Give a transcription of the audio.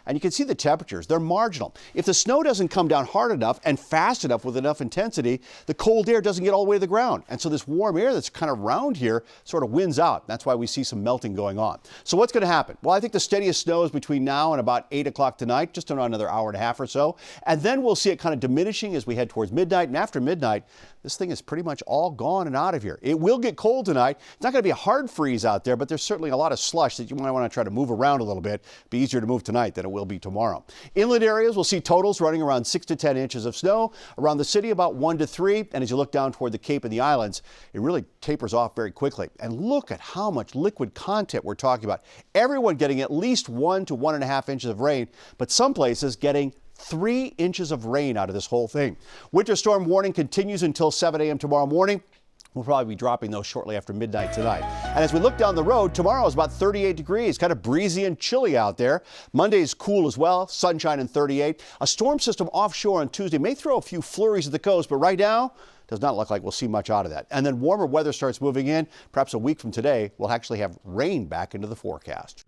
and you can see the temperatures. They're marginal. If the snow doesn't come down hard enough and fast enough with enough intensity, the cold air doesn't get all the way to the ground. And so this warm air that's kind of around here sort of wins out. That's why we see some melting going on. So what's going to happen? Well, I think the steadiest snow is between now and about 8 o'clock tonight, just around another hour and a half or so. And then we'll see it kind of diminishing as we head towards midnight. And after midnight, this thing is pretty much all gone and out of here. It will get cold tonight. It's not going to be a hard freeze out there, but there's certainly a lot of slush that you might want to try to move around a little bit. Be easier to move tonight than it will be tomorrow. Inland areas will see totals running around 6 to 10 inches of snow. Around the city, about 1 to 3. And as you look down toward the Cape and the islands, it really tapers off very quickly. And look at how much liquid content we're talking about. Everyone getting at least 1 to 1.5 inches of rain, but some places getting 3 inches of rain out of this whole thing. Winter storm warning continues until 7 a.m. tomorrow morning. We'll probably be dropping those shortly after midnight tonight. And as we look down the road, tomorrow is about 38 degrees, kind of breezy and chilly out there. Monday is cool as well, sunshine and 38. A storm system offshore on Tuesday may throw a few flurries at the coast, but right now, does not look like we'll see much out of that. And then warmer weather starts moving in. Perhaps a week from today, we'll actually have rain back into the forecast.